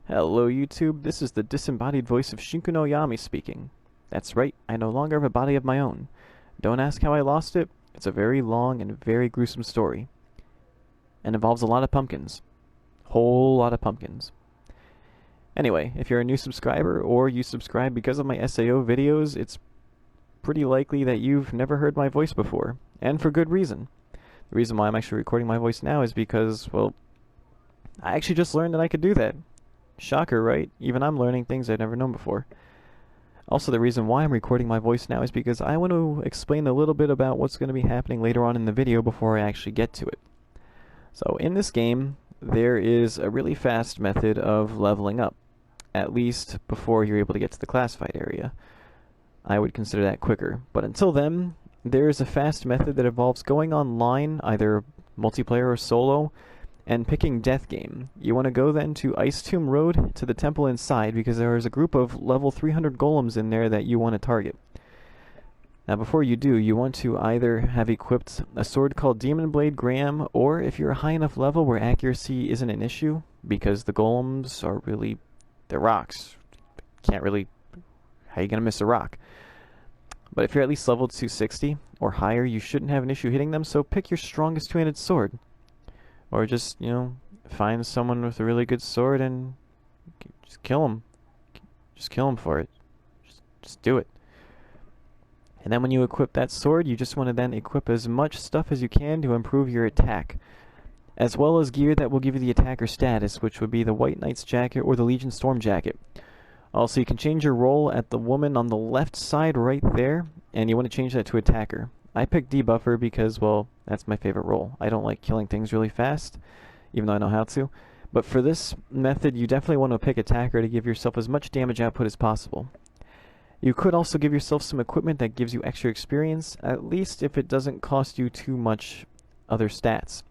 Hello YouTube, this is the disembodied voice of Shinku no Yami speaking. That's right, I no longer have a body of my own. Don't ask how I lost it, it's a very long and very gruesome story. And involves a lot of pumpkins. Whole lot of pumpkins. Anyway, if you're a new subscriber or you subscribe because of my SAO videos, it's pretty likely that you've never heard my voice before, and for good reason. The reason why I'm actually recording my voice now is because, well, I actually just learned that I could do that. Shocker, right? Even I'm learning things I've never known before. Also, the reason why I'm recording my voice now is because I want to explain a little bit about what's going to be happening later on in the video before I actually get to it. So, in this game, there is a really fast method of leveling up, at least before you're able to get to the classified area. I would consider that quicker. But until then, there is a fast method that involves going online, either multiplayer or solo, and picking Death Game. You want to go then to Ice Tomb Road to the temple inside because there is a group of level 300 golems in there that you want to target. Now before you do, you want to either have equipped a sword called Demon Blade Graham, or if you're a high enough level where accuracy isn't an issue, because the golems are really, they're rocks. Can't really, how are you going to miss a rock? But if you're at least level 260 or higher, you shouldn't have an issue hitting them, so pick your strongest two-handed sword. Or just, find someone with a really good sword and just kill them. Just kill them for it. Just do it. And then when you equip that sword, you just want to then equip as much stuff as you can to improve your attack, as well as gear that will give you the attacker status, which would be the White Knight's jacket or the Legion Storm jacket. Also, you can change your role at the woman on the left side right there, and you want to change that to attacker. I picked debuffer because, well, that's my favorite role. I don't like killing things really fast, even though I know how to. But for this method, you definitely want to pick attacker to give yourself as much damage output as possible. You could also give yourself some equipment that gives you extra experience, at least if it doesn't cost you too much other stats.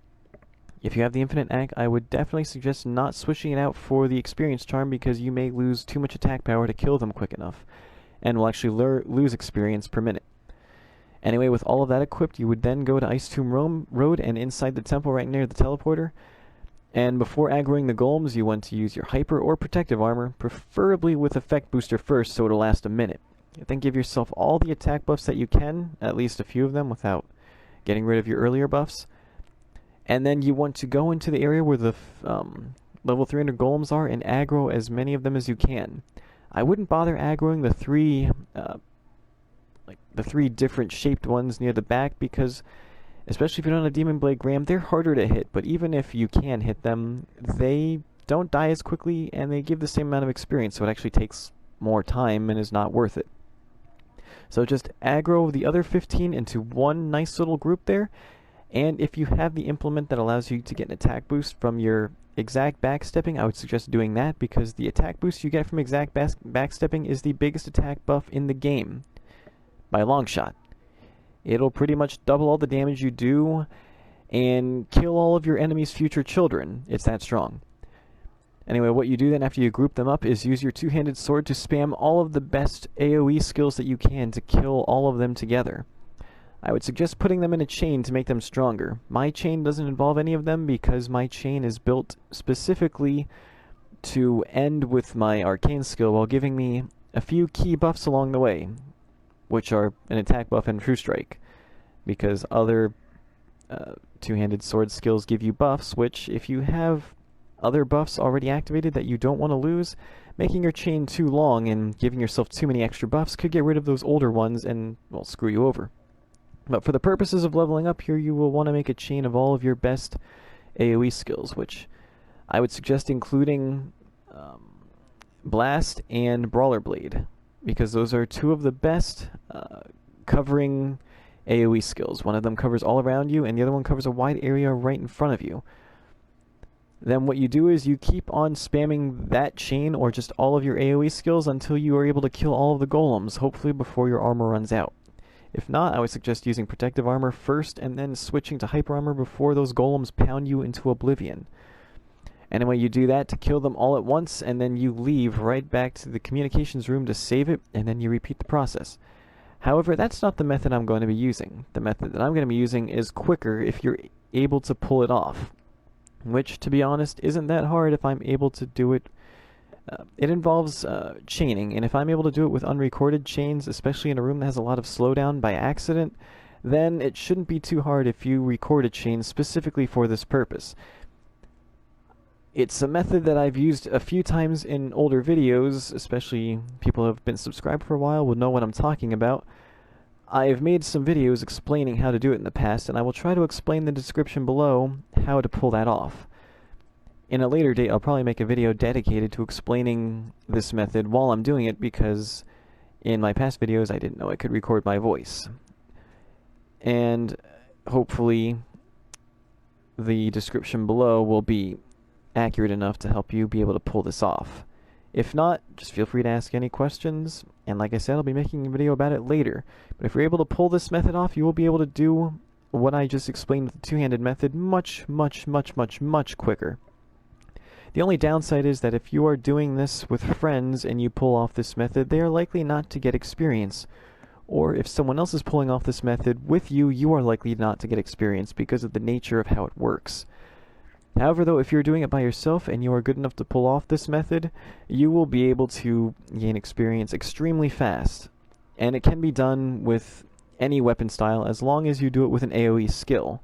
If you have the infinite act, I would definitely suggest not switching it out for the experience charm because you may lose too much attack power to kill them quick enough, and will actually lose experience per minute. Anyway, with all of that equipped, you would then go to Ice Tomb Road and inside the temple right near the teleporter. And before aggroing the golems, you want to use your hyper or protective armor, preferably with effect booster first so it'll last a minute. Then give yourself all the attack buffs that you can, at least a few of them without getting rid of your earlier buffs. And then you want to go into the area where the level 300 golems are and aggro as many of them as you can. I wouldn't bother aggroing the three different shaped ones near the back because, especially if you don't have Demon Blade Graham, they're harder to hit, but even if you can hit them, they don't die as quickly and they give the same amount of experience, so it actually takes more time and is not worth it. So just aggro the other 15 into one nice little group there, and if you have the implement that allows you to get an attack boost from your exact backstepping, I would suggest doing that because the attack boost you get from exact backstepping is the biggest attack buff in the game. By a long shot. It'll pretty much double all the damage you do and kill all of your enemy's future children. It's that strong. Anyway, what you do then after you group them up is use your two-handed sword to spam all of the best AoE skills that you can to kill all of them together. I would suggest putting them in a chain to make them stronger. My chain doesn't involve any of them because my chain is built specifically to end with my arcane skill while giving me a few key buffs along the way, which are an attack buff and true strike, because other two-handed sword skills give you buffs, which if you have other buffs already activated that you don't want to lose, making your chain too long and giving yourself too many extra buffs could get rid of those older ones and, well, screw you over. But for the purposes of leveling up here, you will want to make a chain of all of your best AoE skills, which I would suggest including Blast and Brawler Blade, because those are two of the best covering AoE skills. One of them covers all around you, and the other one covers a wide area right in front of you. Then what you do is you keep on spamming that chain, or just all of your AoE skills, until you are able to kill all of the golems, hopefully before your armor runs out. If not, I would suggest using protective armor first, and then switching to hyper armor before those golems pound you into oblivion. Anyway, you do that to kill them all at once, and then you leave right back to the communications room to save it, and then you repeat the process. However, that's not the method I'm going to be using. The method that I'm going to be using is quicker if you're able to pull it off, which, to be honest, isn't that hard if I'm able to do it It involves chaining, and if I'm able to do it with unrecorded chains, especially in a room that has a lot of slowdown by accident, then it shouldn't be too hard if you record a chain specifically for this purpose. It's a method that I've used a few times in older videos, especially people who have been subscribed for a while will know what I'm talking about. I've made some videos explaining how to do it in the past, and I will try to explain in the description below how to pull that off. In a later date, I'll probably make a video dedicated to explaining this method while I'm doing it, because in my past videos I didn't know I could record my voice. And hopefully the description below will be accurate enough to help you be able to pull this off. If not, just feel free to ask any questions, and like I said, I'll be making a video about it later. But if you're able to pull this method off, you will be able to do what I just explained with the two-handed method much quicker. The only downside is that if you are doing this with friends and you pull off this method, they are likely not to get experience. Or if someone else is pulling off this method with you, you are likely not to get experience because of the nature of how it works. However, though, if you're doing it by yourself and you are good enough to pull off this method, you will be able to gain experience extremely fast. And it can be done with any weapon style as long as you do it with an AoE skill,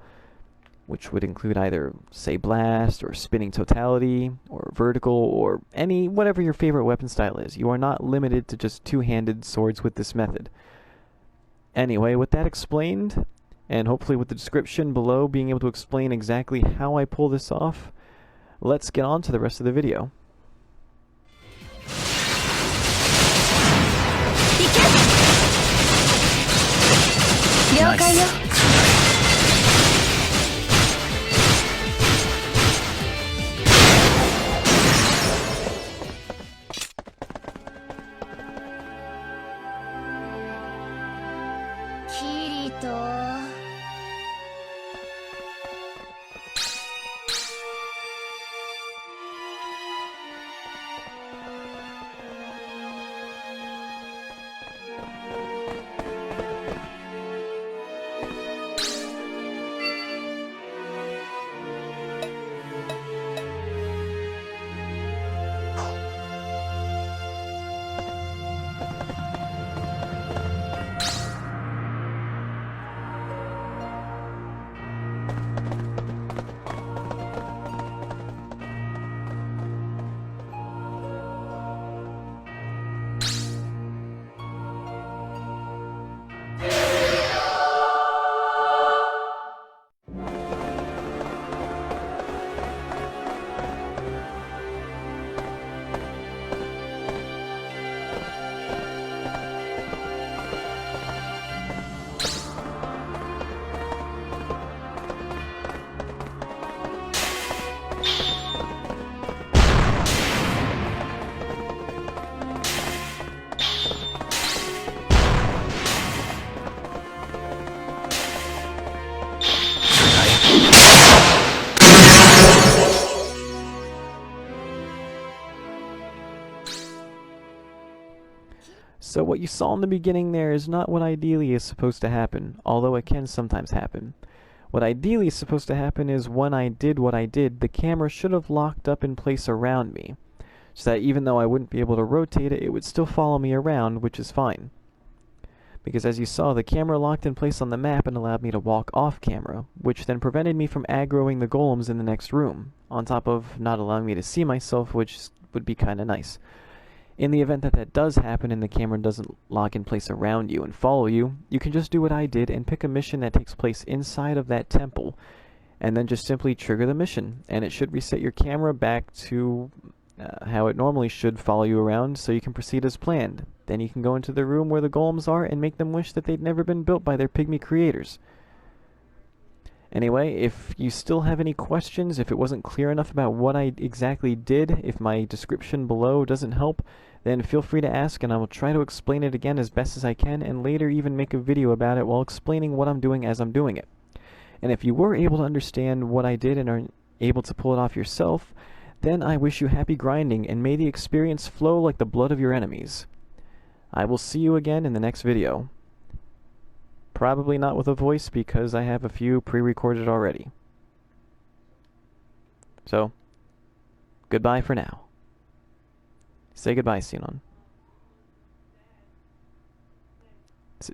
which would include either, say, Blast, or Spinning Totality, or Vertical, or whatever your favorite weapon style is. You are not limited to just two-handed swords with this method. Anyway, with that explained, and hopefully with the description below being able to explain exactly how I pull this off, let's get on to the rest of the video. Nice. So what you saw in the beginning there is not what ideally is supposed to happen, although it can sometimes happen. What ideally is supposed to happen is when I did what I did, the camera should have locked up in place around me, so that even though I wouldn't be able to rotate it, it would still follow me around, which is fine. Because as you saw, the camera locked in place on the map and allowed me to walk off camera, which then prevented me from aggroing the golems in the next room, on top of not allowing me to see myself, which would be kinda nice. In the event that that does happen and the camera doesn't lock in place around you and follow you, you can just do what I did and pick a mission that takes place inside of that temple, and then just simply trigger the mission, and it should reset your camera back to how it normally should follow you around, so you can proceed as planned. Then you can go into the room where the golems are and make them wish that they'd never been built by their pygmy creators. Anyway, if you still have any questions, if it wasn't clear enough about what I exactly did, if my description below doesn't help, then feel free to ask and I will try to explain it again as best as I can, and later even make a video about it while explaining what I'm doing as I'm doing it. And if you were able to understand what I did and are able to pull it off yourself, then I wish you happy grinding and may the experience flow like the blood of your enemies. I will see you again in the next video. Probably not with a voice because I have a few pre-recorded already. So, goodbye for now. Say goodbye, Sinon.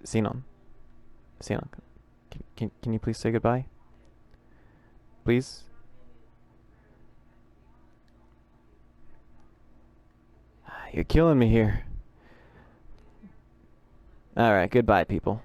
Sinon. Sinon. Can you please say goodbye? Please? You're killing me here. Alright, goodbye, people.